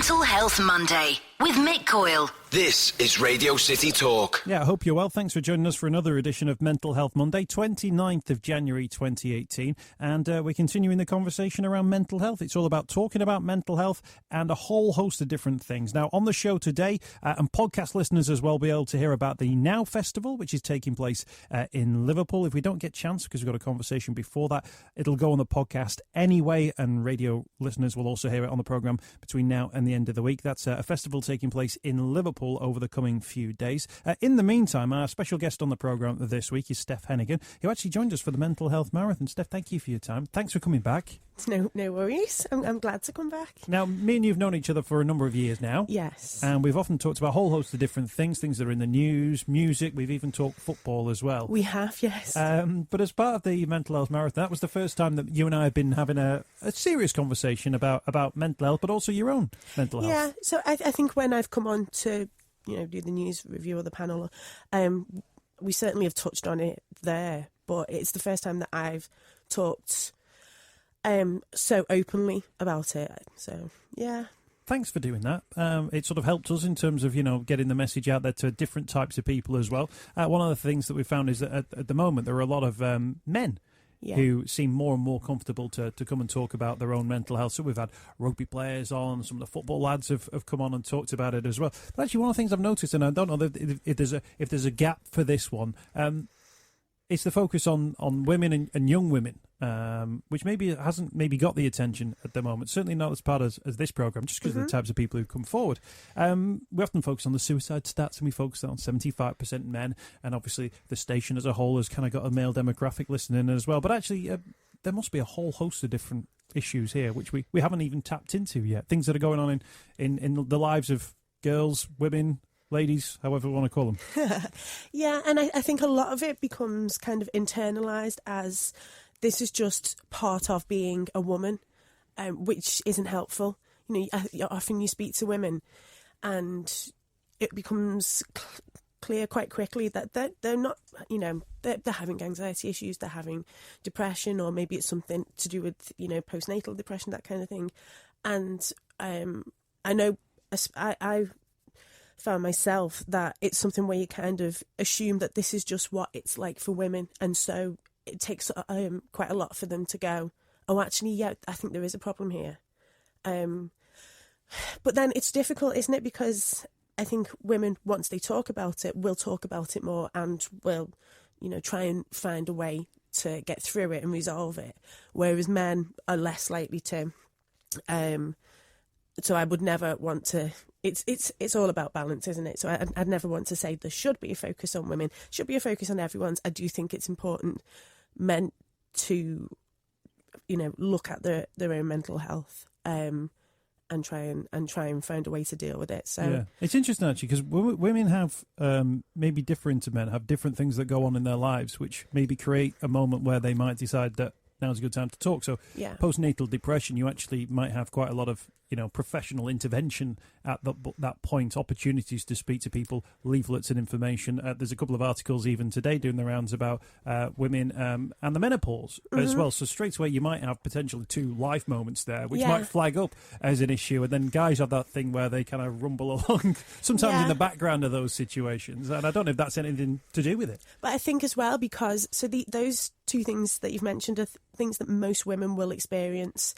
Mental Health Monday with Mick Coyle. This is Radio City Talk. Yeah, I hope you're well. Thanks for joining us for another edition of Mental Health Monday, 29th of January 2018. And we're continuing the conversation around mental health. It's all about talking about mental health and a whole host of different things. Now, on the show today, and podcast listeners as well, be able to hear about the Now Festival, which is taking place in Liverpool. If we don't get a chance, because we've got a conversation before that, it'll go on the podcast anyway, and radio listeners will also hear it on the programme between now and the end of the week. That's a festival taking place in Liverpool over the coming few days. In the meantime, our special guest on the programme this week is Steph Heneghan, who actually joined us for the Mental Health Marathon. Steph, thank you for your time. Thanks for coming back. No worries. I'm glad to come back. Now, me and you have known each other for a number of years now. Yes. And we've often talked about a whole host of different things that are in the news, music. We've even talked football as well. We have, yes. But as part of the Mental Health Marathon, that was the first time that you and I have been having a serious conversation about mental health, but also your own mental health. Yeah, so I think when I've come on to, do the news review of the panel, we certainly have touched on it there, but it's the first time that I've talked so openly about it. So, yeah. Thanks for doing that. It sort of helped us in terms of, getting the message out there to different types of people as well. One of the things that we found is that at the moment there are a lot of men who seem more and more comfortable to come and talk about their own mental health. So we've had rugby players on, some of the football lads have come on and talked about it as well. But actually one of the things I've noticed, and I don't know if there's a gap for this one, it's the focus on women and young women, which maybe hasn't got the attention at the moment. Certainly not as part as this programme, just because of the types of people who come forward. We often focus on the suicide stats, and we focus on 75% men, and obviously the station as a whole has kind of got a male demographic listening as well. But actually, there must be a whole host of different issues here, which we haven't even tapped into yet. Things that are going on in the lives of girls, women, ladies, however we want to call them. Yeah, and I think a lot of it becomes kind of internalised as this is just part of being a woman, which isn't helpful. Often you speak to women and it becomes clear quite quickly that they're not, they're having anxiety issues, they're having depression, or maybe it's something to do with, postnatal depression, that kind of thing. And I know I found myself that it's something where you kind of assume that this is just what it's like for women, and so it takes quite a lot for them to go, oh, actually, yeah, I think there is a problem here. But then it's difficult, isn't it? Because I think women, once they talk about it, will talk about it more and will, try and find a way to get through it and resolve it, whereas men are less likely to. So I would never want to. It's all about balance, isn't it? So I'd never want to say there should be a focus on women. Should be a focus on everyone's. I do think it's important men to, look at their own mental health, and try and find a way to deal with it. So yeah, it's interesting actually, because women have maybe different to men, have different things that go on in their lives, which maybe create a moment where they might decide that now's a good time to talk. So postnatal depression, you actually might have quite a lot of professional intervention at that point, opportunities to speak to people, leaflets and information. There's a couple of articles even today doing the rounds about women and the menopause as well. So straight away you might have potentially two life moments there, which might flag up as an issue. And then guys have that thing where they kind of rumble along sometimes in the background of those situations. And I don't know if that's anything to do with it. But I think as well, because those two things that you've mentioned are things that most women will experience,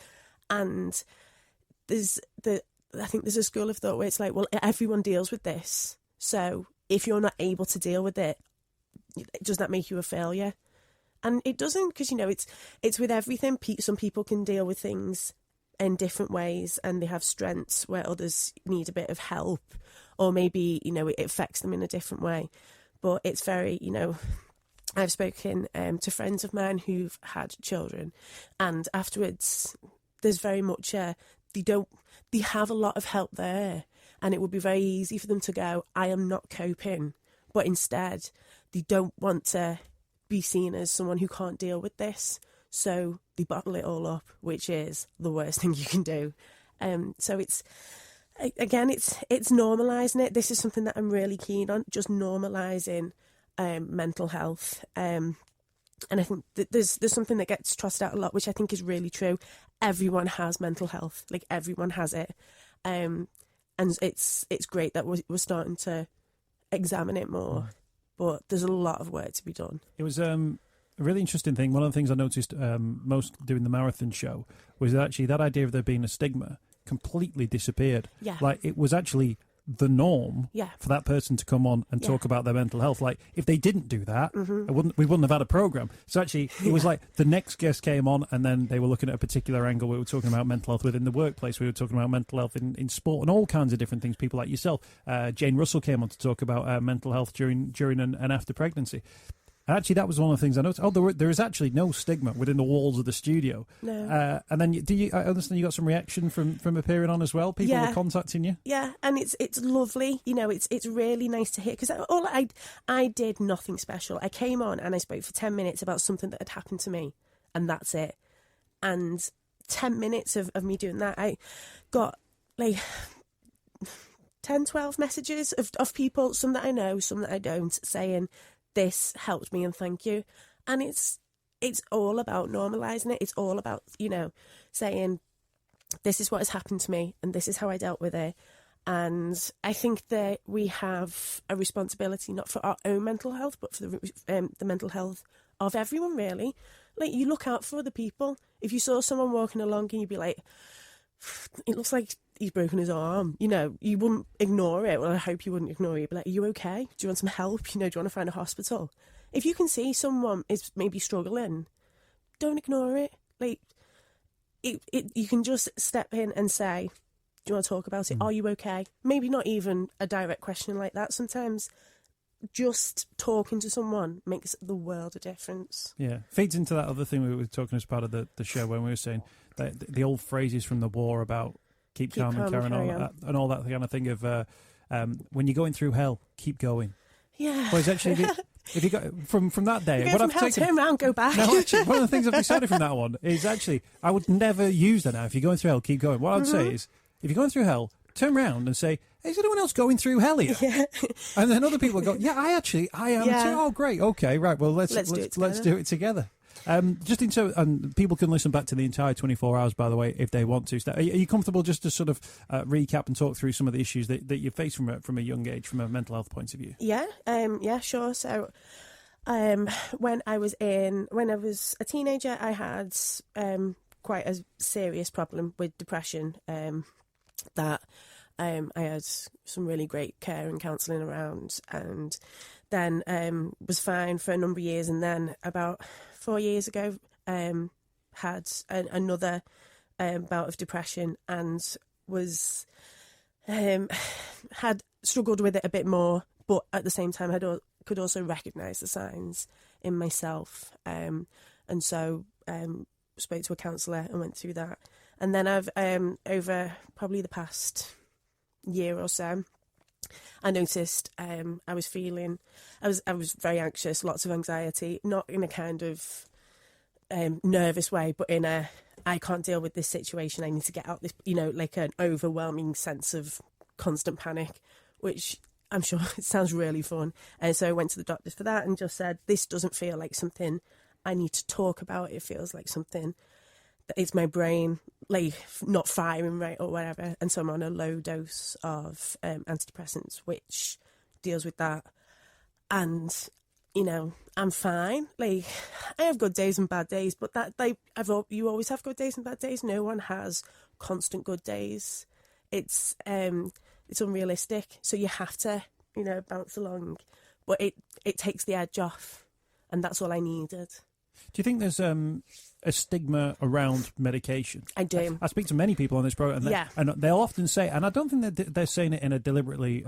and I think there's a school of thought where it's like, well, everyone deals with this, so if you're not able to deal with it, does that make you a failure? And it doesn't, because it's with everything. Some people can deal with things in different ways, and they have strengths where others need a bit of help, or maybe it affects them in a different way. But it's very I've spoken to friends of mine who've had children, and afterwards there's very much they have a lot of help there, and it would be very easy for them to go, I am not coping, but instead they don't want to be seen as someone who can't deal with this, so they bottle it all up, which is the worst thing you can do. So it's normalising it. This is something that I'm really keen on, just normalising mental health. And I think that there's something that gets trusted out a lot, which I think is really true. Everyone has mental health, like everyone has it. And it's great that we're starting to examine it more, but there's a lot of work to be done. It was a really interesting thing. One of the things I noticed most doing the marathon show was that actually that idea of there being a stigma completely disappeared. Yeah. Like, it was actually the norm for that person to come on and talk about their mental health. Like, if they didn't do that, we wouldn't have had a programme. So actually, it was like the next guest came on and then they were looking at a particular angle. We were talking about mental health within the workplace. We were talking about mental health in sport and all kinds of different things. People like yourself. Jane Russell came on to talk about mental health during and after pregnancy. And actually, that was one of the things I noticed. Oh, there is actually no stigma within the walls of the studio. No. And then, I understand you got some reaction from appearing on as well? People were contacting you? Yeah, and it's lovely. You know, it's really nice to hear, because I did nothing special. I came on and I spoke for 10 minutes about something that had happened to me, and that's it. And 10 minutes of me doing that, I got like 10, 12 messages of people, some that I know, some that I don't, saying, this helped me and thank you. And it's all about normalising it. It's all about, saying, this is what has happened to me and this is how I dealt with it. And I think that we have a responsibility, not for our own mental health, but for the mental health of everyone, really. Like, you look out for other people. If you saw someone walking along and you'd be like, it looks like he's broken his arm, you wouldn't ignore it. Well, I hope you wouldn't ignore it. You'd be like, are you okay? Do you want some help? Do you want to find a hospital? If you can see someone is maybe struggling, don't ignore it. Like, you can just step in and say, do you want to talk about it? Are you okay? Maybe not even a direct question like that. Sometimes just talking to someone makes the world a difference. Yeah. Feeds into that other thing we were talking as part of the show, when we were saying that the old phrases from the war about keep calm and carry on, and all that kind of thing of when you're going through hell, keep going. Yeah. Well, it's actually, if you got from that day, what I've taken, turn around, go back. No, actually, one of the things I've decided from that one is actually I would never use that now. If you're going through hell, keep going. What I'd say is, if you're going through hell, turn around and say, hey, is anyone else going through hell here? Yeah. And then other people go, yeah, I am too. Oh, great. Okay, right. Well, let's do it together. Just in terms, and people can listen back to the entire 24 hours, by the way, if they want to. Are you comfortable just to sort of recap and talk through some of the issues that you face from a young age, from a mental health point of view? Yeah, sure. So, when I was a teenager, I had quite a serious problem with depression. That I had some really great care and counselling around, and then was fine for a number of years, and then about 4 years ago had another bout of depression, and was had struggled with it a bit more, but at the same time could also recognise the signs in myself, and so spoke to a counsellor and went through that. And then I've over probably the past year or so, I noticed I was very anxious, lots of anxiety, not in a kind of nervous way, but in a, I can't deal with this situation, I need to get out this, like an overwhelming sense of constant panic, which I'm sure it sounds really fun. And so I went to the doctors for that and just said, this doesn't feel like something I need to talk about. It feels like something that it's my brain, like, not firing right or whatever. And so I'm on a low dose of antidepressants, which deals with that. And, I'm fine. Like, I have good days and bad days, but you always have good days and bad days. No one has constant good days. It's unrealistic. So you have to, bounce along. But it takes the edge off. And that's all I needed. Do you think there's a stigma around medication? I do. I speak to many people on this program, and they'll often say, and I don't think that they're saying it in a deliberately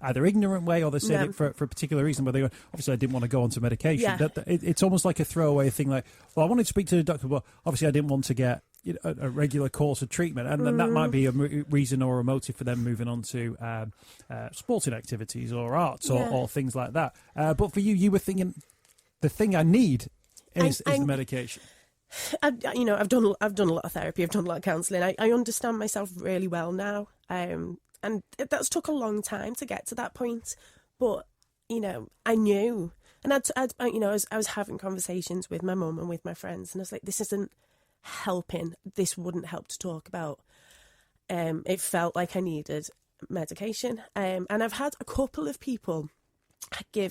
either ignorant way, or they're saying it for a particular reason, but they go, obviously I didn't want to go onto medication. Yeah. It's almost like a throwaway thing, like, well, I wanted to speak to the doctor, but obviously I didn't want to get a regular course of treatment, and then that might be a reason or a motive for them moving on to sporting activities or arts or things like that. But for you were thinking, the thing I need is the medication. I've done a lot of therapy. I've done a lot of counselling. I understand myself really well now, and that's took a long time to get to that point. But I knew, and I was having conversations with my mum and with my friends, and I was like, this isn't helping. This wouldn't help to talk about. it felt like I needed medication. And I've had a couple of people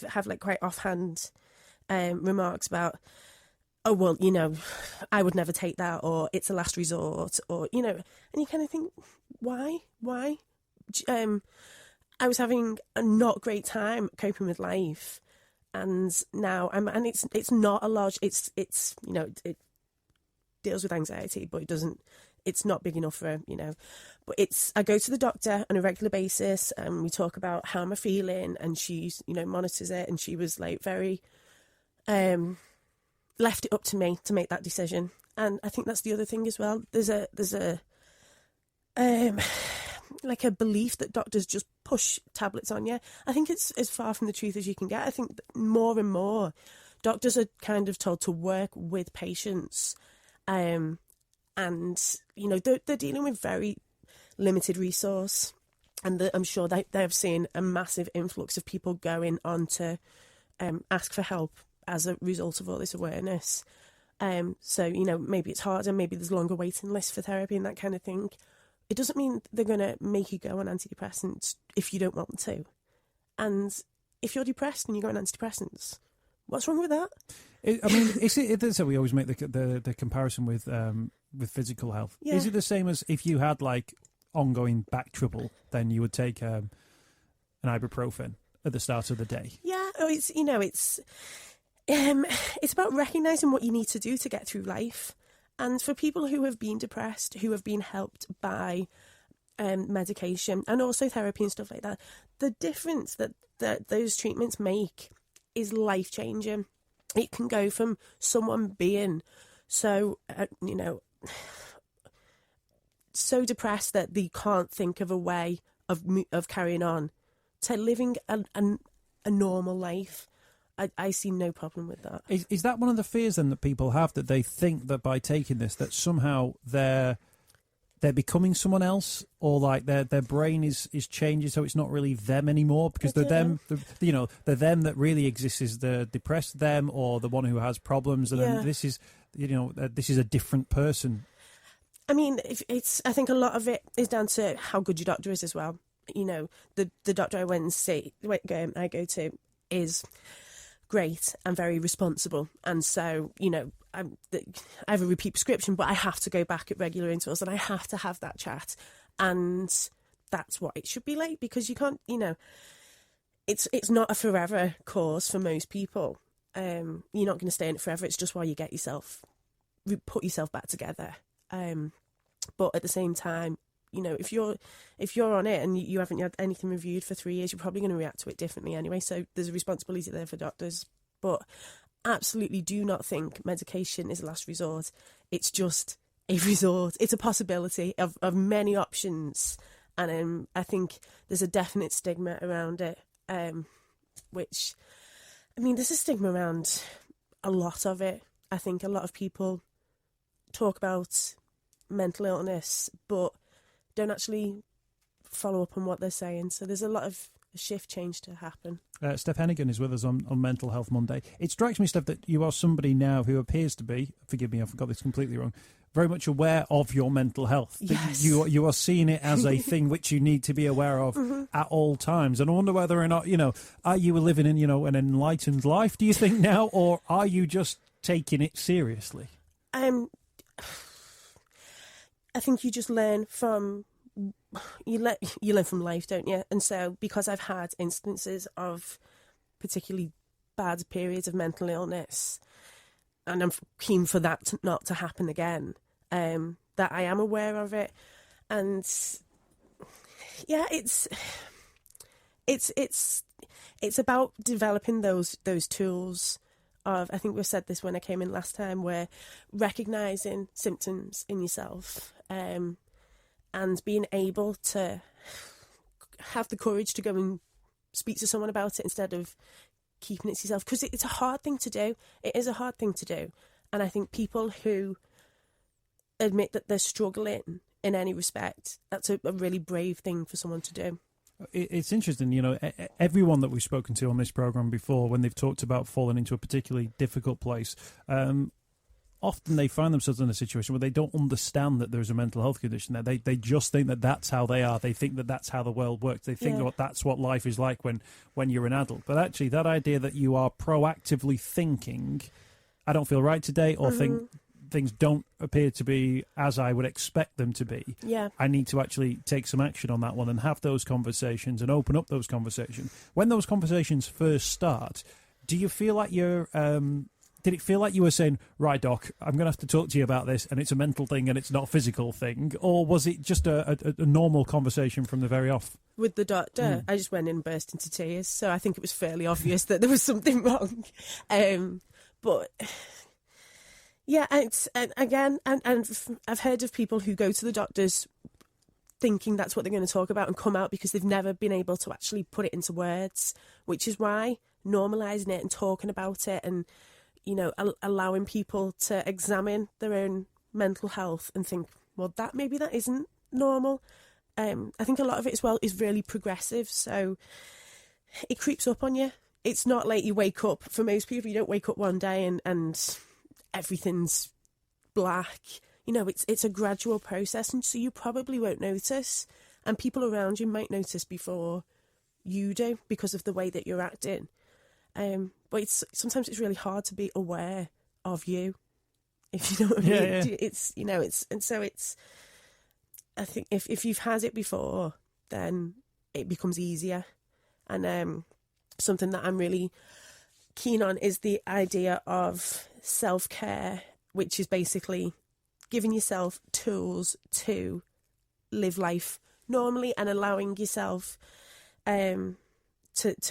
have like quite offhand remarks about, oh, well, you know, I would never take that, or it's a last resort, or, you know, and you kind of think, why? I was having a not great time coping with life, and now and it's not a large, it's you know, it deals with anxiety, but it's not big enough for, you know, but I go to the doctor on a regular basis, and we talk about how I'm feeling, and she's, you know, monitors it, and she was like very, left it up to me to make that decision. And I think that's the other thing as well. There's a like a belief that doctors just push tablets on you. I think it's as far from the truth as you can get. I think that more and more doctors are kind of told to work with patients, and you know, they're dealing with very limited resource, and I'm sure they've seen a massive influx of people going on to ask for help as a result of all this awareness. So, you know, maybe it's harder, maybe there's longer waiting lists for therapy and that kind of thing. It doesn't mean they're going to make you go on antidepressants if you don't want to. And if you're depressed and you go on antidepressants, what's wrong with that? I mean, so we always make the comparison with physical health. Yeah. Is it the same as if you had like ongoing back trouble, then you would take an ibuprofen at the start of the day? Yeah, it's, you know, it's about recognising what you need to do to get through life. And for people who have been depressed, who have been helped by medication and also therapy and stuff like that, the difference that those treatments make is life-changing. It can go from someone being so, you know, so depressed that they can't think of a way of carrying on, to living a normal life. I see no problem with that. Is that one of the fears then that people have, that they think that by taking this, that somehow they're becoming someone else, or like their brain is changing, so it's not really them anymore, because they're them, they're them that really exists is the depressed them, or the one who has problems, and then this is, you know, this is a different person. I mean, I think a lot of it is down to how good your doctor is as well. You know, the doctor I go to is great and very responsible, and so, you know, I have a repeat prescription, but I have to go back at regular intervals, and I have to have that chat, and that's what it should be like, because you can't, you know, it's not a forever course for most people. You're not going to stay in it forever. It's just while you get put yourself back together. But at the same time, you know, if you're on it and you haven't had anything reviewed for 3 years, you're probably going to react to it differently anyway. So there's a responsibility there for doctors. But absolutely do not think medication is a last resort. It's just a resort. It's a possibility of many options. And I think there's a definite stigma around it, which, I mean, there's a stigma around a lot of it. I think a lot of people talk about mental illness, but don't actually follow up on what they're saying. So there's a lot of shift change to happen. Steph Heneghan is with us on Mental Health Monday. It strikes me, Steph, that you are somebody now who appears to be, forgive me, I forgot this completely wrong, very much aware of your mental health. Yes. You are seeing it as a thing which you need to be aware of at all times. And I wonder whether or not, you know, are you living in, you know, an enlightened life, do you think now, or are you just taking it seriously? I think you just learn from you learn from life, don't you? And so, because I've had instances of particularly bad periods of mental illness, and I'm keen for that not to happen again, that I am aware of it. And yeah, it's about developing those tools of, I think we said this when I came in last time, where recognising symptoms in yourself, and being able to have the courage to go and speak to someone about it instead of keeping it to yourself, because it's a hard thing to do. It is a hard thing to do. And I think people who admit that they're struggling in any respect, that's a really brave thing for someone to do. It's interesting, you know, everyone that we've spoken to on this programme before, when they've talked about falling into a particularly difficult place, often they find themselves in a situation where they don't understand that there's a mental health condition there. They just think that that's how they are. They think that that's how the world works. They think that that's what life is like when you're an adult. But actually, that idea that you are proactively thinking, I don't feel right today, or think things don't appear to be as I would expect them to be. Yeah. I need to actually take some action on that one and have those conversations and open up those conversations. When those conversations first start, do you feel like you're... did it feel like you were saying, right, Doc, I'm going to have to talk to you about this, and it's a mental thing and it's not a physical thing? Or was it just a normal conversation from the very off? With the doctor, I just went in and burst into tears. So I think it was fairly obvious that there was something wrong. But... yeah, and I've heard of people who go to the doctors thinking that's what they're going to talk about and come out because they've never been able to actually put it into words, which is why normalising it and talking about it and, you know, allowing people to examine their own mental health and think, well, maybe that isn't normal. I think a lot of it as well is really progressive, so it creeps up on you. It's not like you wake up, for most people, you don't wake up one day and everything's black. You know, it's a gradual process, and so you probably won't notice, and people around you might notice before you do because of the way that you're acting. But sometimes it's really hard to be aware of you, if you know what I mean. Yeah. It's, you know, I think if you've had it before, then it becomes easier. And something that I'm really keen on is the idea of self-care, which is basically giving yourself tools to live life normally and allowing yourself to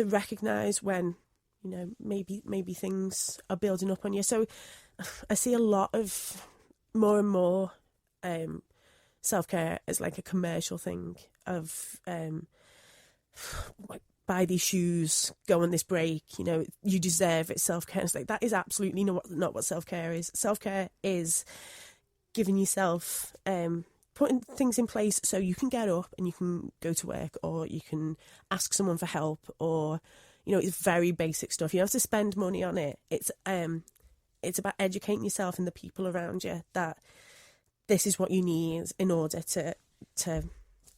recognise when, you know, maybe things are building up on you. So I see a lot of more and more self-care as like a commercial thing of like, buy these shoes, go on this break, you know, you deserve it, self-care. It's like, that is absolutely not what self-care is. Self-care is giving yourself, putting things in place so you can get up and you can go to work, or you can ask someone for help, or, you know, it's very basic stuff. You don't have to spend money on it. It's about educating yourself and the people around you that this is what you need in order to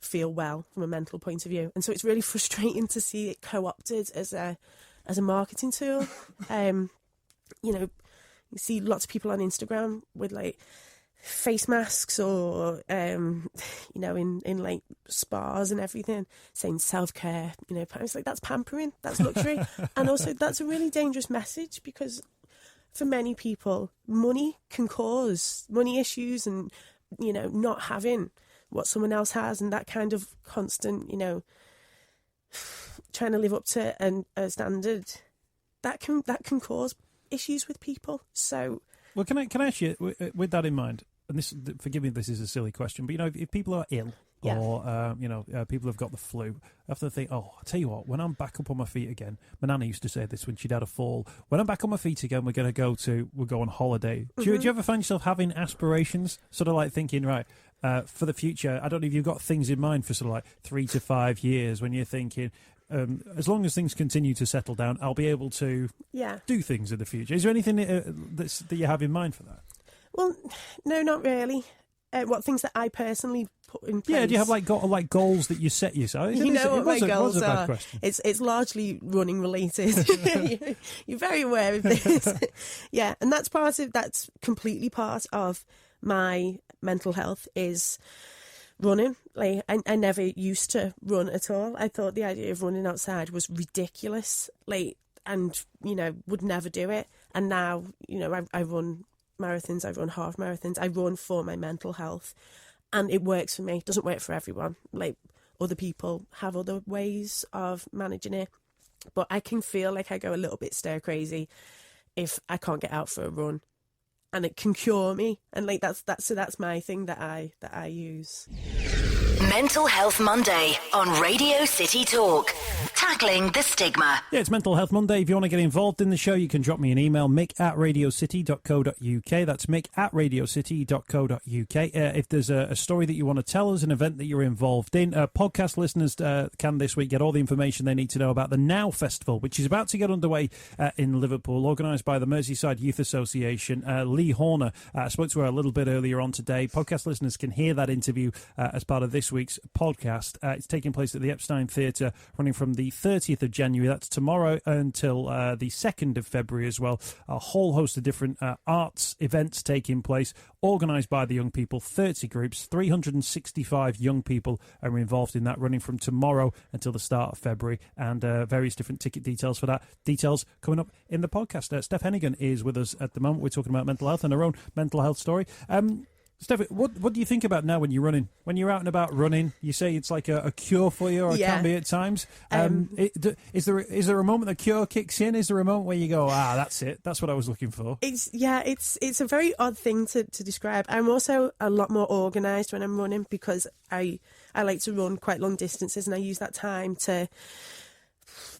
feel well from a mental point of view. And so it's really frustrating to see it co-opted as a marketing tool. You know, you see lots of people on Instagram with like face masks, or you know, in like spas and everything, saying self-care. You know, it's like, that's pampering, that's luxury. And also that's a really dangerous message, because for many people, money can cause money issues, and, you know, not having what someone else has, and that kind of constant, you know, trying to live up to a standard, that can cause issues with people. So, well, can I ask you, with that in mind, and this, forgive me, this is a silly question, but, you know, if people are ill, or you know, people have got the flu, I have to think, oh, I'll tell you what, when I'm back up on my feet again, my nana used to say this when she'd had a fall, when I'm back on my feet again, we'll go on holiday. Do you ever find yourself having aspirations, sort of like thinking, right, for the future, I don't know if you've got things in mind for sort of like 3 to 5 years, when you're thinking, as long as things continue to settle down, I'll be able to do things in the future. Is there anything that you have in mind for that? Well, no, not really. What things that I personally put in place? Yeah, do you have like goals that you set yourself? You know what my goals are. It's largely running related. You're very aware of this. Yeah, and that's completely part of my mental health, is running. Like, I never used to run at all. I thought the idea of running outside was ridiculous, like, and, you know, would never do it. And now, you know, I run marathons, I run half marathons, I run for my mental health, and it works for me. It doesn't work for everyone. Like, other people have other ways of managing it, but I can feel like I go a little bit stir crazy if I can't get out for a run, and it can cure me. And like, that's my thing that I use. Mental Health Monday on Radio City Talk. tackling the stigma. Yeah, it's Mental Health Monday. If you want to get involved in the show, you can drop me an email, mick@radiocity.co.uk. That's mick@radiocity.co.uk. If there's a story that you want to tell us, an event that you're involved in, podcast listeners can this week get all the information they need to know about the Now Festival, which is about to get underway in Liverpool, organised by the Merseyside Youth Association. Lee Horner, I spoke to her a little bit earlier on today. Podcast listeners can hear that interview as part of this week's podcast. It's taking place at the Epstein Theatre, running from the 30th of January, that's tomorrow, until the 2nd of February as well. A whole host of different arts events taking place, organised by the young people, 30 groups, 365 young people are involved in that, running from tomorrow until the start of February, and various different ticket details for that. Details coming up in the podcast. Steph Heneghan is with us at the moment. We're talking about mental health and her own mental health story. Steph, what do you think about now when you're running? When you're out and about running, you say it's like a cure for you, or it can be at times. Is there a moment the cure kicks in? Is there a moment where you go, that's it, that's what I was looking for? It's a very odd thing to describe. I'm also a lot more organised when I'm running, because I like to run quite long distances, and I use that time to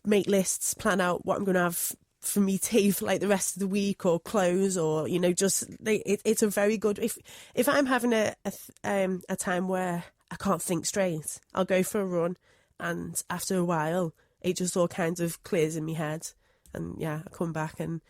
make lists, plan out what I'm going to have for me tea for like the rest of the week, or clothes, or it's a very good, if I'm having a time where I can't think straight, I'll go for a run, and after a while it just all kind of clears in my head, and I come back and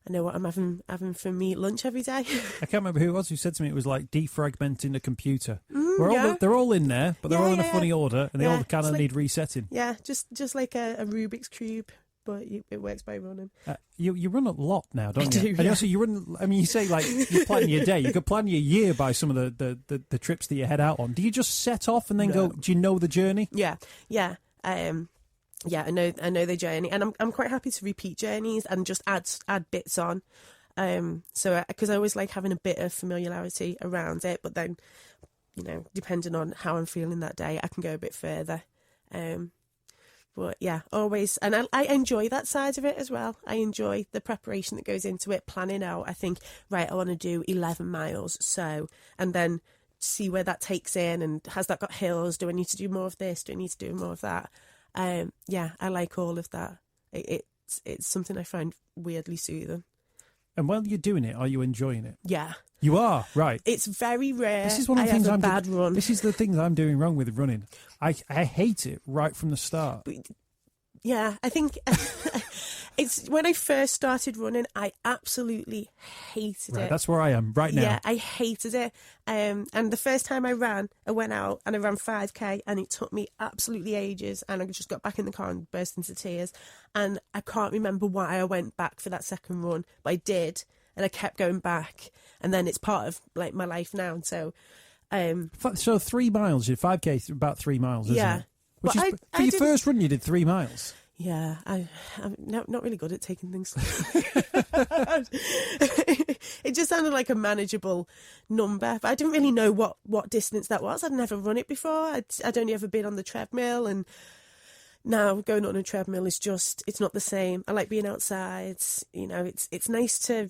I know what I'm having for me lunch every day. I can't remember who it was who said to me it was like defragmenting a computer. They're all in there, but they're all in a funny order, and they all kind of need resetting. Yeah, just like a Rubik's Cube. But it works by running. You run a lot now, don't you? I do, and also you run. I mean, you say like you plan your day. You could plan your year by some of the trips that you head out on. Do you just set off and then go? Do you know the journey? Yeah. I know the journey, and I'm quite happy to repeat journeys and just add bits on. So because I always like having a bit of familiarity around it, but then depending on how I'm feeling that day, I can go a bit further. But yeah, always. And I enjoy that side of it as well. I enjoy the preparation that goes into it, planning out. I think, right, I want to do 11 miles. And then see where that takes in, and has that got hills? Do I need to do more of this? Do I need to do more of that? I like all of that. It's something I find weirdly soothing. And while you're doing it, are you enjoying it? Yeah. You are, right. It's very rare. This is one of the things I have a bad run. This is the things I'm doing wrong with running. I hate it right from the start. Yeah, I think it's when I first started running, I absolutely hated it. That's where I am right now. Yeah, I hated it. And the first time I went out and I ran 5K, and it took me absolutely ages, and I just got back in the car and burst into tears. And I can't remember why I went back for that second run, but I did, and I kept going back. And then it's part of like my life now. So 3 miles, your 5K is about 3 miles, isn't it? Which is, for your first run, you did 3 miles. Yeah, I'm not really good at taking things slow. It just sounded like a manageable number, but I didn't really know what distance that was. I'd never run it before. I'd only ever been on the treadmill, and now going on a treadmill is it's not the same. I like being outside. It's nice to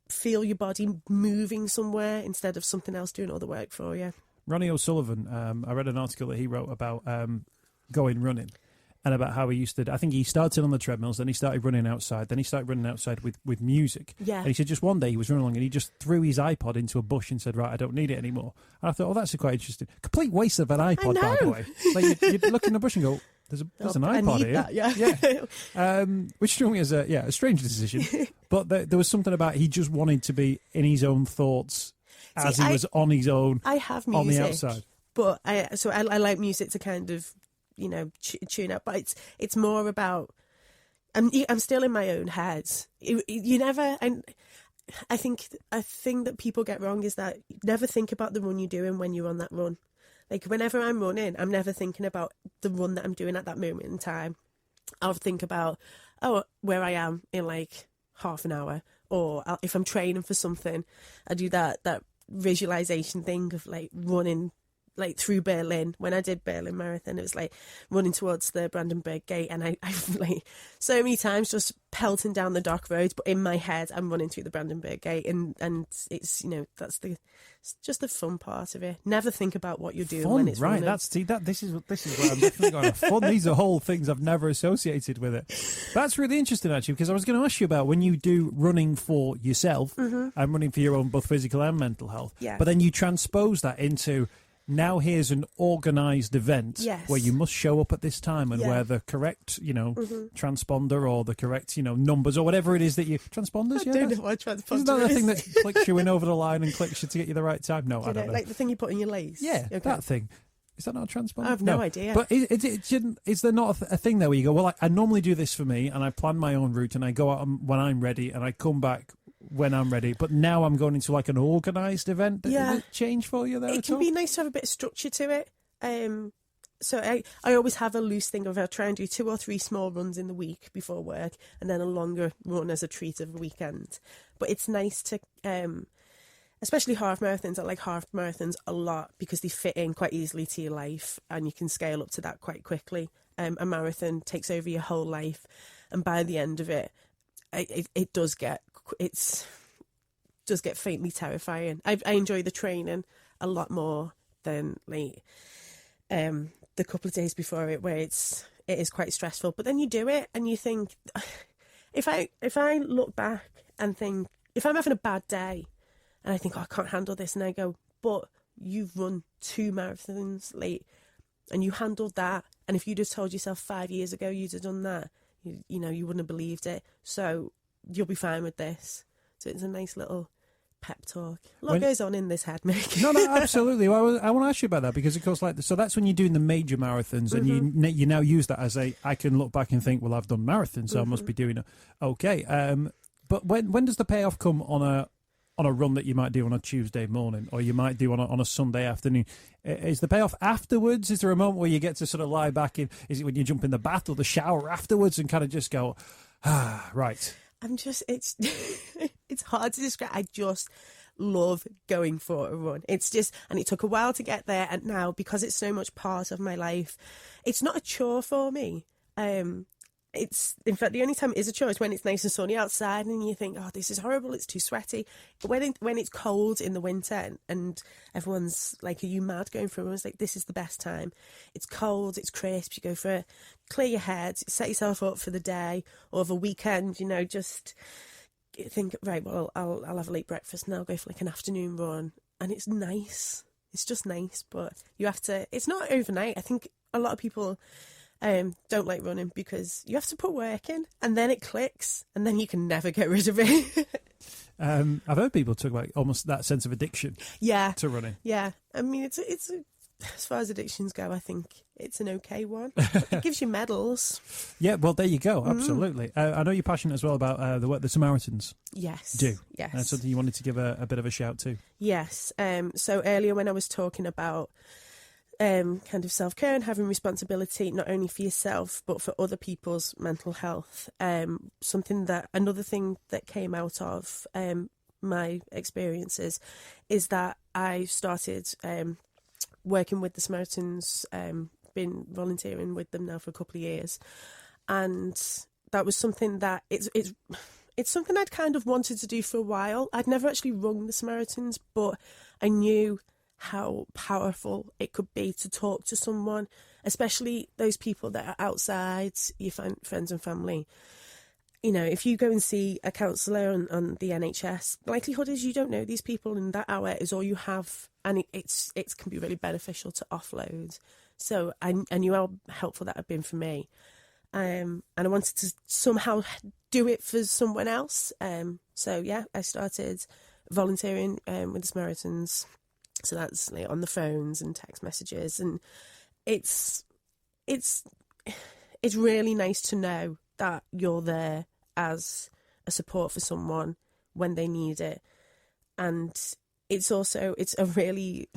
feel your body moving somewhere instead of something else doing all the work for you. Ronnie O'Sullivan, I read an article that he wrote about going running, and about how he used to, I think he started on the treadmills, then he started running outside, then he started running outside with music. Yeah. And he said just one day he was running along and he just threw his iPod into a bush and said, right, I don't need it anymore. And I thought, that's quite interesting. Complete waste of an iPod, by the way. Like you'd look in the bush and go, there's an iPod here. That, yeah. Which struck me as a strange decision. But there was something about he just wanted to be in his own thoughts as he was on his own. I have music on the outside. But I like music to kind of, tune up. But it's more about, I'm still in my own head. You never, and I think a thing that people get wrong is that you never think about the run you're doing when you're on that run. Like whenever I'm running, I'm never thinking about the run that I'm doing at that moment in time. I'll think about, where I am in like half an hour, or if I'm training for something, I do that visualization thing of like running like through Berlin. When I did Berlin Marathon, it was like running towards the Brandenburg Gate, and I like so many times just pelting down the dock roads, but in my head I'm running through the Brandenburg Gate, and it's that's it's just the fun part of it. Never think about what you're doing fun, when it's right? running. This is where I'm definitely going. Fun. These are whole things I've never associated with it. That's really interesting actually, because I was going to ask you about when you do running for yourself and running for your own both physical and mental health. Yeah. But then you transpose that into now here's an organised event where you must show up at this time and wear the correct, transponder or the correct, numbers or whatever it is that you... Transponders, I don't know what transponder Isn't that the is. thing that clicks you in over the line and clicks you to get you the right time? No, I don't know. Like the thing you put in your lace? Yeah, Okay. that thing. Is that not a transponder? I have no idea. But is there not a thing there where you go, well, I normally do this for me and I plan my own route and I go out when I'm ready and I come back when I'm ready, but now I'm going into like an organised event. Does it change for you there It at can all? be nice to have a bit of structure to it. So I always have a loose thing of I'll try and do 2 or 3 small runs in the week before work and then a longer run as a treat of the weekend. But it's nice to, especially half marathons. I like half marathons a lot because they fit in quite easily to your life and you can scale up to that quite quickly. A marathon takes over your whole life, and by the end of it, it does get faintly terrifying. I enjoy the training a lot more than like the couple of days before it, where it is quite stressful. But then you do it and you think, if I look back and think, if I'm having a bad day and I think, I can't handle this, and I go, but you've run 2 marathons late and you handled that, and if you'd have told yourself 5 years ago you'd have done that, you wouldn't have believed it, so you'll be fine with this. So it's a nice little pep talk. A lot goes on in this head, Mick. No, absolutely. Well, I want to ask you about that because, of course, so that's when you're doing the major marathons, and you now use that as I can look back and think, well, I've done marathons, so I must be doing it okay. But when does the payoff come on a run that you might do on a Tuesday morning, or you might do on a Sunday afternoon? Is the payoff afterwards? Is there a moment where you get to sort of lie back in? Is it when you jump in the bath or the shower afterwards and kind of just go, right? It's hard to describe. I just love going for a run. It's just, and it took a while to get there, and now because it's so much part of my life, it's not a chore for me. It's, in fact, the only time it is a chore is when it's nice and sunny outside and you think, oh, this is horrible, it's too sweaty. But when it's cold in the winter and everyone's like, are you mad going for a run? It's like, this is the best time. It's cold, it's crisp, you go for it, clear your head, set yourself up for the day or the weekend, just think, right, well, I'll have a late breakfast and I'll go for like an afternoon run. And it's nice. It's just nice, but you have to, it's not overnight. I think a lot of people don't like running because you have to put work in and then it clicks and then you can never get rid of it. I've heard people talk about almost that sense of addiction to running. Yeah. I mean, it's as far as addictions go, I think it's an okay one. It gives you medals. Yeah, well, there you go. Absolutely. I know you're passionate as well about the work the Samaritans do. Yes. That's something you wanted to give a bit of a shout to. Yes. So earlier when I was talking about kind of self-care and having responsibility not only for yourself but for other people's mental health, another thing that came out of my experiences is that I started working with the Samaritans, been volunteering with them now for a couple of years, and that was something that it's something I'd kind of wanted to do for a while. I'd never actually rung the Samaritans, but I knew how powerful it could be to talk to someone, especially those people that are outside your friends and family. If you go and see a counsellor on the NHS, the likelihood is you don't know these people, and that hour is all you have, and it can be really beneficial to offload. So I knew how helpful that had been for me, and I wanted to somehow do it for someone else. So yeah, I started volunteering with the Samaritans. So that's like on the phones and text messages, and it's really nice to know that you're there as a support for someone when they need it. And it's a really,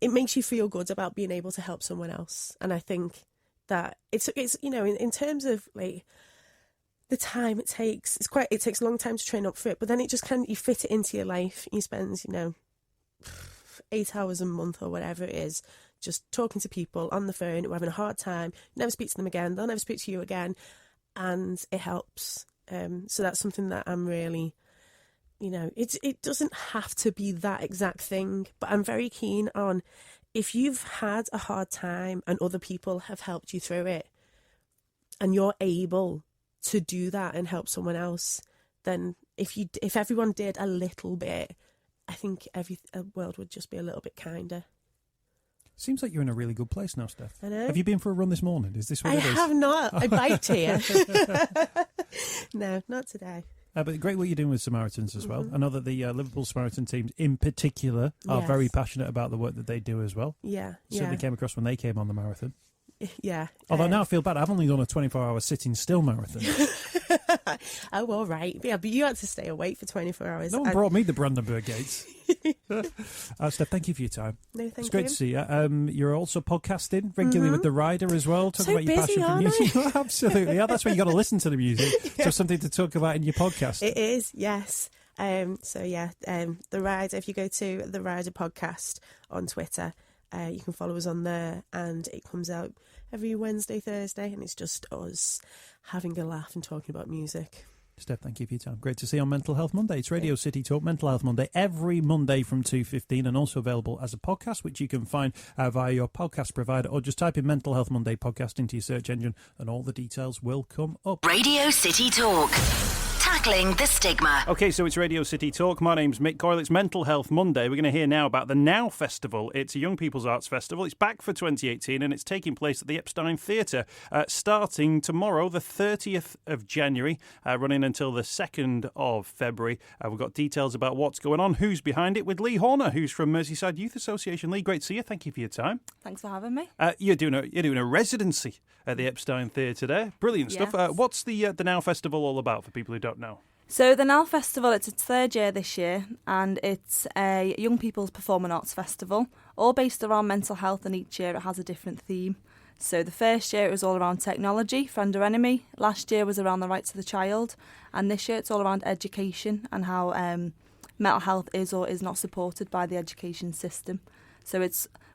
it makes you feel good about being able to help someone else. And I think that it's in terms of like the time it takes, it takes a long time to train up for it, but then it just you fit it into your life. You spend, 8 hours a month or whatever it is, just talking to people on the phone who are having a hard time. Never speak to them again. They'll never speak to you again. And it helps. So that's something that I'm really, it doesn't have to be that exact thing, but I'm very keen on, if you've had a hard time and other people have helped you through it, and you're able to do that and help someone else, then if everyone did a little bit, I think the world would just be a little bit kinder. Seems like you're in a really good place now, Steph. I know. Have you been for a run this morning? Is this what it is? I have not. I biked here. No, not today. But great what you're doing with Samaritans as well. I know that the Liverpool Samaritan teams in particular are very passionate about the work that they do as well. Yeah. Certainly came across when they came on the marathon. Yeah. Although now I feel bad. I've only done a 24-hour sitting still marathon. Oh, all right. Yeah, but you had to stay awake for 24 hours. No one brought me the Brandenburg Gates. Steph, thank you for your time. No, thank you. It's great to see you. You're also podcasting regularly with The Rider as well. Talking about your passion for music. Absolutely. Yeah, that's where you got to listen to the music. So something to talk about in your podcast. It is, yes. The Rider, if you go to The Rider Podcast on Twitter, you can follow us on there, and it comes out every Wednesday, Thursday, and it's just us having a laugh and talking about music. Steph, thank you for your time. Great to see you on Mental Health Monday. It's Radio City Talk, Mental Health Monday, every Monday from 2:15, and also available as a podcast, which you can find via your podcast provider, or just type in Mental Health Monday podcast into your search engine, and all the details will come up. Radio City Talk. Tackling the stigma. OK, so it's Radio City Talk. My name's Mick, Coyle. It's Mental Health Monday. We're going to hear now about the Now Festival. It's a young people's arts festival. It's back for 2018, and it's taking place at the Epstein Theatre, starting tomorrow, the 30th of January, running until the 2nd of February. We've got details about what's going on, who's behind it, with Lee Horner, who's from Merseyside Youth Association. Lee, great to see you. Thank you for your time. Thanks for having me. You're doing a residency at the Epstein Theatre there. Brilliant stuff. Yes. What's the Now Festival all about for people who don't know? So the Now Festival, it's its third year this year, and it's a young people's performing arts festival, all based around mental health, and each year it has a different theme. So the first year it was all around technology, friend or enemy. Last year was around the rights of the child, and this year it's all around education and how mental health is or is not supported by the education system. So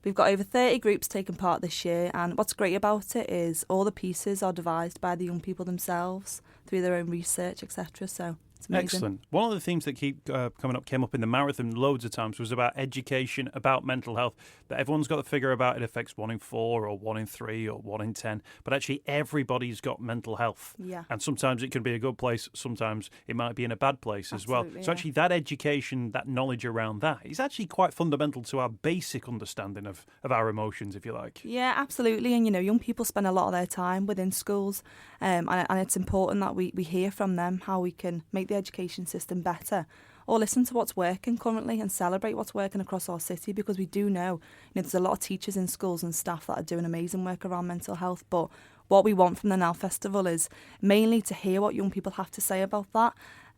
we've got over 30 groups taking part this year, and what's great about it is all the pieces are devised by the young people themselves through their own research, etc. So it's amazing. Excellent. One of the themes that keep came up in the marathon loads of times was about education, about mental health, that everyone's got to figure about it affects 1 in 4 or 1 in 3 or 1 in 10, but actually everybody's got mental health. Yeah. And sometimes it can be a good place, sometimes it might be in a bad place as well. So actually that education, that knowledge around that is actually quite fundamental to our basic understanding of our emotions, if you like. Yeah, absolutely. And, young people spend a lot of their time within schools, and it's important that we hear from them how we can make the education system better, or listen to what's working currently and celebrate what's working across our city, because we do know, there's a lot of teachers in schools and staff that are doing amazing work around mental health, but what we want from the Now Festival is mainly to hear what young people have to say about that,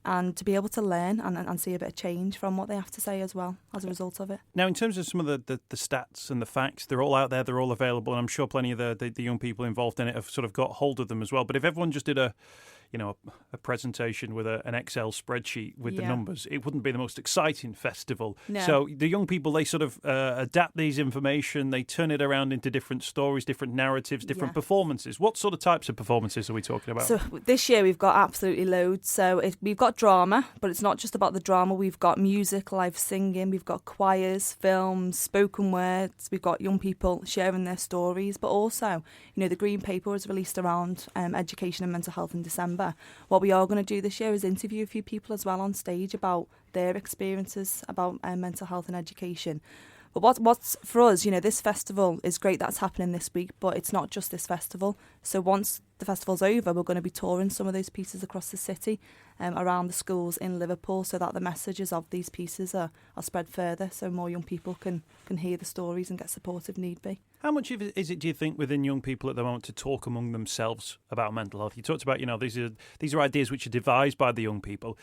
and to be able to learn and see a bit of change from what they have to say as well as a result of it. Now, in terms of some of the stats and the facts, they're all out there, they're all available, and I'm sure plenty of the young people involved in it have sort of got hold of them as well. But if everyone just did a presentation with an Excel spreadsheet with the numbers, it wouldn't be the most exciting festival. No. So the young people, they sort of adapt these information, they turn it around into different stories, different narratives, different performances. What sort of types of performances are we talking about? So this year we've got absolutely loads. So we've got drama, but it's not just about the drama. We've got music, live singing, we've got choirs, films, spoken words, we've got young people sharing their stories, but also, the Green Paper was released around education and mental health in December. What we are going to do this year is interview a few people as well on stage about their experiences about mental health and education. But what's for us, this festival is great that's happening this week, but it's not just this festival. So once the festival's over, we're going to be touring some of those pieces across the city, around the schools in Liverpool, so that the messages of these pieces are spread further, so more young people can hear the stories and get support if need be. How much of it is it, do you think, within young people at the moment to talk among themselves about mental health? You talked about, these are ideas which are devised by the young people.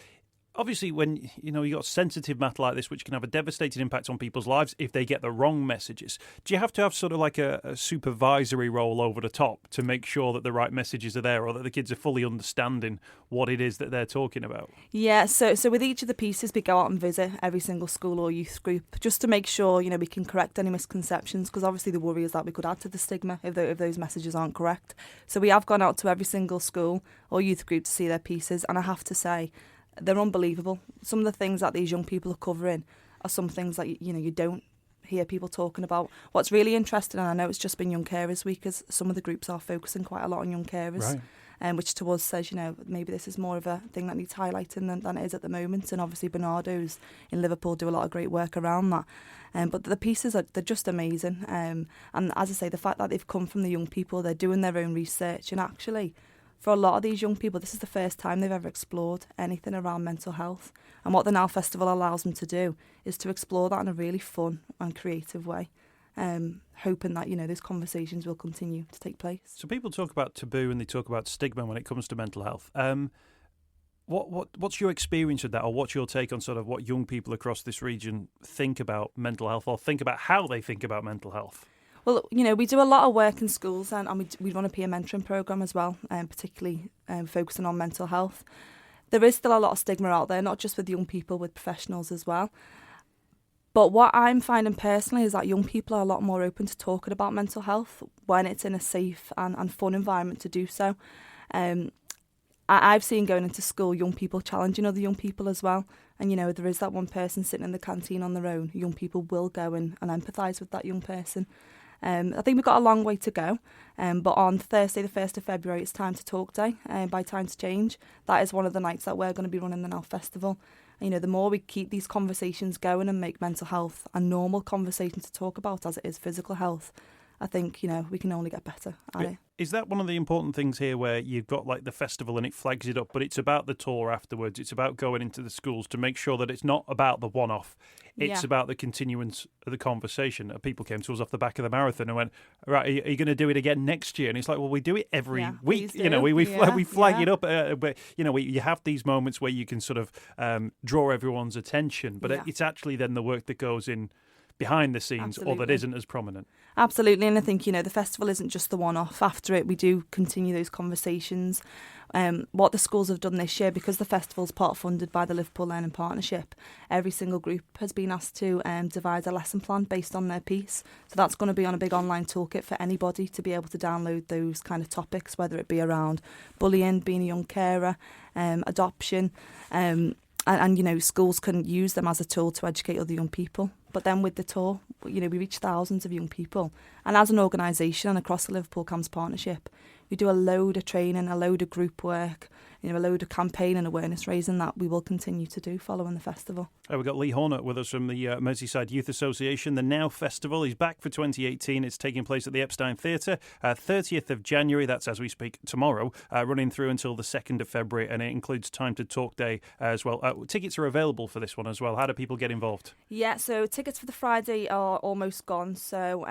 obviously, when you got sensitive matter like this, which can have a devastating impact on people's lives if they get the wrong messages, do you have to have sort of like a supervisory role over the top to make sure that the right messages are there, or that the kids are fully understanding what it is that they're talking about? Yeah, so with each of the pieces, we go out and visit every single school or youth group just to make sure we can correct any misconceptions, because obviously the worry is that we could add to the stigma if those messages aren't correct. So we have gone out to every single school or youth group to see their pieces, and I have to say, they're unbelievable. Some of the things that these young people are covering are some things that you don't hear people talking about. What's really interesting, and I know it's just been Young Carers Week, is some of the groups are focusing quite a lot on young carers, right. Which to us says, maybe this is more of a thing that needs highlighting than it is at the moment. And obviously Bernardo's in Liverpool do a lot of great work around that. But the pieces they're just amazing. And as I say, the fact that they've come from the young people, they're doing their own research, and actually, for a lot of these young people, this is the first time they've ever explored anything around mental health. And what the Now Festival allows them to do is to explore that in a really fun and creative way, hoping that, those conversations will continue to take place. So people talk about taboo and they talk about stigma when it comes to mental health. What's your experience with that, or what's your take on sort of what young people across this region think about mental health, or think about how they think about mental health? Well, we do a lot of work in schools, and we run a peer mentoring programme as well, particularly focusing on mental health. There is still a lot of stigma out there, not just with young people, with professionals as well. But what I'm finding personally is that young people are a lot more open to talking about mental health when it's in a safe and fun environment to do so. I've seen going into school young people challenging other young people as well. And, there is that one person sitting in the canteen on their own. Young people will go and empathise with that young person. I think we've got a long way to go, but on Thursday the 1st of February it's Time to Talk Day by Time to Change. That is one of the nights that we're going to be running the Now Festival. And, the more we keep these conversations going and make mental health a normal conversation to talk about as it is physical health, I think, we can only get better at it. Is that one of the important things here, where you've got like the festival and it flags it up, but it's about the tour afterwards? It's about going into the schools to make sure that it's not about the one-off. It's about the continuance of the conversation. People came to us off the back of the marathon and went, right, are you going to do it again next year? And it's like, well, we do it every week. We flag it up. But, you have these moments where you can sort of draw everyone's attention. But it's actually then the work that goes in behind the scenes, or that isn't as prominent. Absolutely, and I think, the festival isn't just the one-off. After it, we do continue those conversations. What the schools have done this year, because the festival's part funded by the Liverpool Learning Partnership, every single group has been asked to devise a lesson plan based on their piece. So that's going to be on a big online toolkit for anybody to be able to download those kind of topics, whether it be around bullying, being a young carer, adoption, and schools can use them as a tool to educate other young people. But then with the tour, we reach thousands of young people. And as an organisation and across the Liverpool CAMHS Partnership, we do a load of training, a load of group work, a load of campaign and awareness raising that we will continue to do following the festival. We've got Lee Horner with us from the Merseyside Youth Association. The Now Festival is back for 2018. It's taking place at the Epstein Theatre, 30th of January. That's as we speak tomorrow, running through until the 2nd of February, and it includes Time to Talk Day as well. Tickets are available for this one as well. How do people get involved? Yeah, so tickets for the Friday are almost gone. So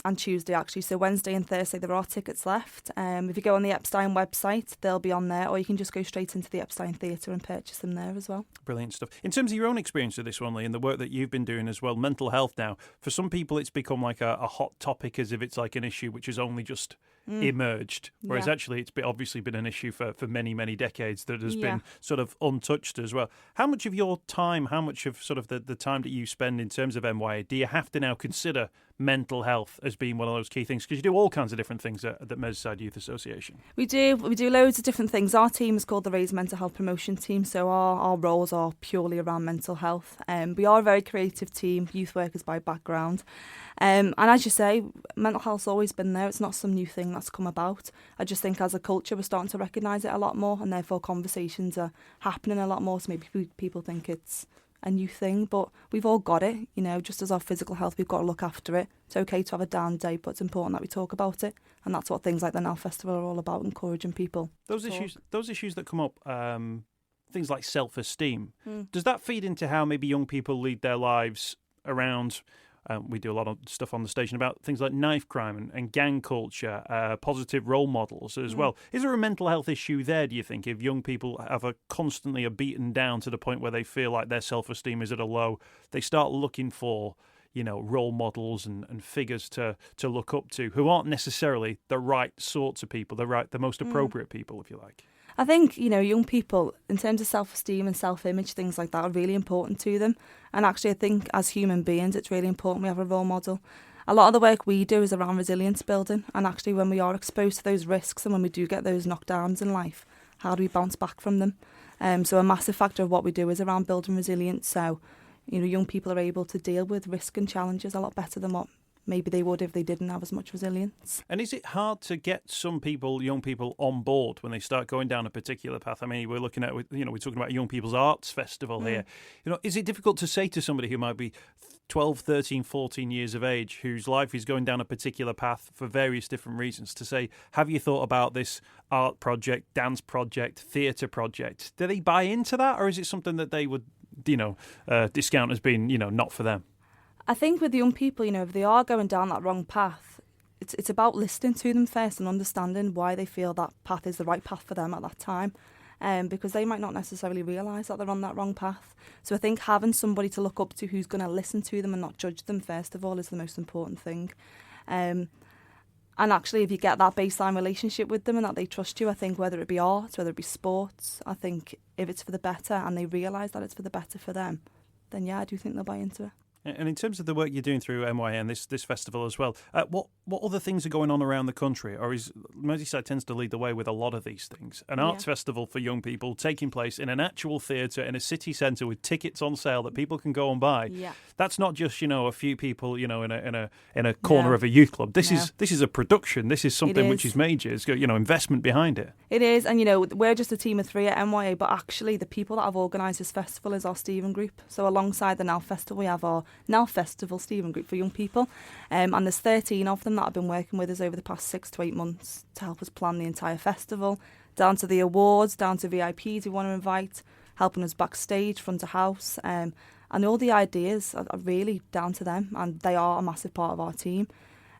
and Tuesday actually, so Wednesday and Thursday there are tickets left. If you go on the Epstein website, they'll be on there, or you can just go straight into the Epstein Theatre and purchase them there as well. Brilliant stuff. In terms of your own experience with this one, Lee, and the work that you've been doing as well, mental health now, for some people it's become like a hot topic, as if it's like an issue which has only just emerged, whereas actually it's obviously been an issue for many, many decades that has been sort of untouched as well. How much of your time, how much of sort of the time that you spend in terms of MYA, do you have to now consider mental health as being one of those key things? Because you do all kinds of different things at the Merseyside Youth Association. We do loads of different things. Our team is called the Raise Mental Health Promotion Team, so our roles are purely around mental health. We are a very creative team, youth workers by background. And as you say, mental health's always been there. It's not some new thing that's come about. I just think as a culture we're starting to recognise it a lot more, and therefore conversations are happening a lot more, so maybe people think it's a new thing, but we've all got it, just as our physical health, we've got to look after it. It's okay to have a down day, but it's important that we talk about it, and that's what things like the Now Festival are all about, encouraging people. Those issues that come up, things like self-esteem, does that feed into how maybe young people lead their lives around we do a lot of stuff on the station about things like knife crime and gang culture, positive role models as well. Is there a mental health issue there, do you think, if young people constantly are beaten down to the point where they feel like their self-esteem is at a low, they start looking for role models and figures to look up to who aren't necessarily the right sorts of people, the most appropriate people, if you like? I think, young people, in terms of self-esteem and self-image, things like that are really important to them. And actually, I think as human beings, it's really important we have a role model. A lot of the work we do is around resilience building. And actually, when we are exposed to those risks and when we do get those knockdowns in life, how do we bounce back from them? So a massive factor of what we do is around building resilience. So, young people are able to deal with risk and challenges a lot better than what maybe they would if they didn't have as much resilience. And is it hard to get young people on board when they start going down a particular path? I mean, we're looking at, we're talking about Young People's Arts Festival here. Is it difficult to say to somebody who might be 12, 13, 14 years of age, whose life is going down a particular path for various different reasons, to say, have you thought about this art project, dance project, theatre project? Do they buy into that, or is it something that they would, discount as being, not for them? I think with young people, if they are going down that wrong path, it's about listening to them first and understanding why they feel that path is the right path for them at that time, because they might not necessarily realise that they're on that wrong path. So I think having somebody to look up to who's going to listen to them and not judge them, first of all, is the most important thing. And actually, if you get that baseline relationship with them and that they trust you, I think whether it be arts, whether it be sports, I think if it's for the better and they realise that it's for the better for them, then yeah, I do think they'll buy into it. And in terms of the work you're doing through MYN, this festival as well, what other things are going on around the country? Or is Merseyside tends to lead the way with a lot of these things? An arts festival for young people taking place in an actual theatre in a city centre with tickets on sale that people can go and buy. Yeah. That's not just a few people in a corner of a youth club. This is a production. This is something which is major. It's got investment behind it. It is, and we're just a team of 3 at MYA, but actually the people that have organised this festival is our Stephen Group. So alongside the Now Festival, we have our Now Festival Stephen Group for young people, and there's 13 of them that I've been working with us over the past 6 to 8 months to help us plan the entire festival, down to the awards, down to VIPs we want to invite, helping us backstage, front of house, and all the ideas are really down to them, and they are a massive part of our team.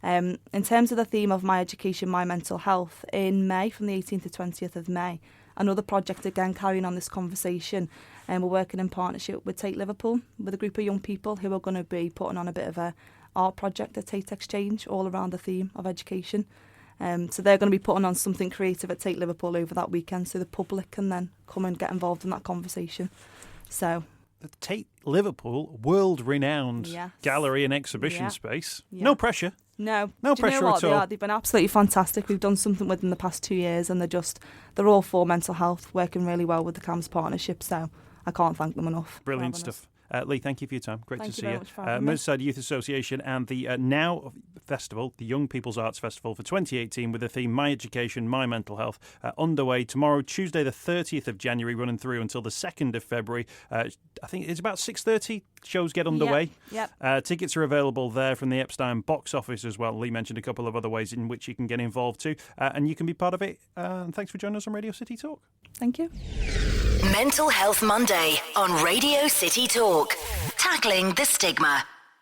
In terms of the theme of My Education, My Mental Health, in May, from the 18th to 20th of May, another project again carrying on this conversation, and we're working in partnership with Tate Liverpool with a group of young people who are going to be putting on a bit of a art project at Tate Exchange all around the theme of education. So they're going to be putting on something creative at Tate Liverpool over that weekend, so the public can then come and get involved in that conversation. So the Tate Liverpool, world-renowned gallery and exhibition space. Yeah. No pressure. No pressure at all. They've been absolutely fantastic. We've done something with them the past 2 years, and they're all for mental health, working really well with the CAMS partnership. So I can't thank them enough. Brilliant stuff. Lee, thank you for your time. Great to see you. Thank you. Merseyside Youth Association and the Now Festival, the Young People's Arts Festival for 2018 with the theme My Education, My Mental Health, underway tomorrow, Tuesday the 30th of January, running through until the 2nd of February. I think it's about 6:30 shows get underway. Yep. Tickets are available there from the Epstein box office as well. Lee mentioned a couple of other ways in which you can get involved too, and you can be part of it. And thanks for joining us on Radio City Talk. Thank you. Mental Health Monday on Radio City Talk. Tackling the stigma.